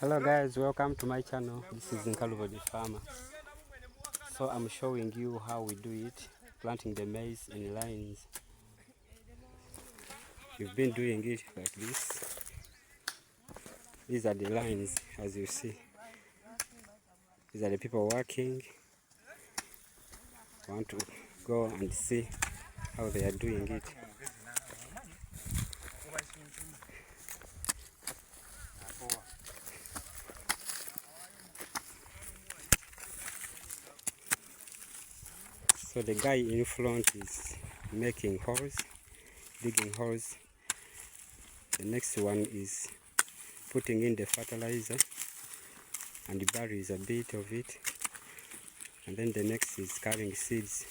Hello guys, welcome to my channel. This is Nkalubo the farmer. So I'm showing you how we do it, planting the maize in lines. We've been doing it like this. These are the lines, as you see. These are the people working. I want to go and see how they are doing it. So the guy in front is making holes, digging holes. The next one is putting in the fertilizer and buries a bit of it. And then the next is carrying seeds.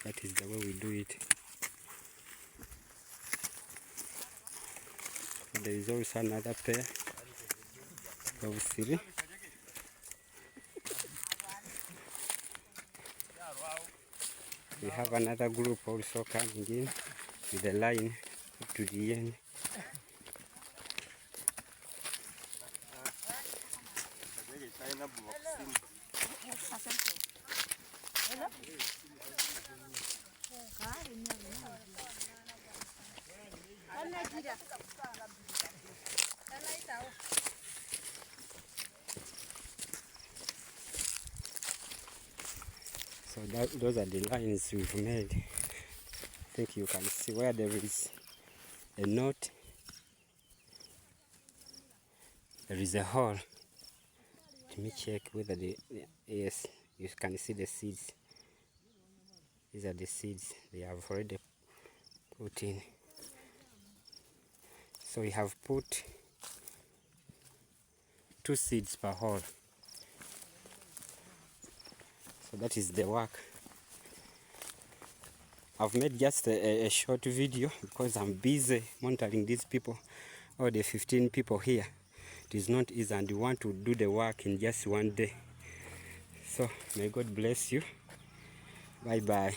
That is the way we do it. There is also another pair of three. We have another group also coming in with a line to the end. So those are the lines we've made. I think you can see where there is a knot, there is a hole. Let me check whether yes, you can see the seeds. These are the seeds they have already put in. So we have put 2 seeds per hole. So that is the work. I've made just a short video because I'm busy monitoring these people, all the 15 people here. It is not easy and you want to do the work in just one day. So may God bless you. Bye bye.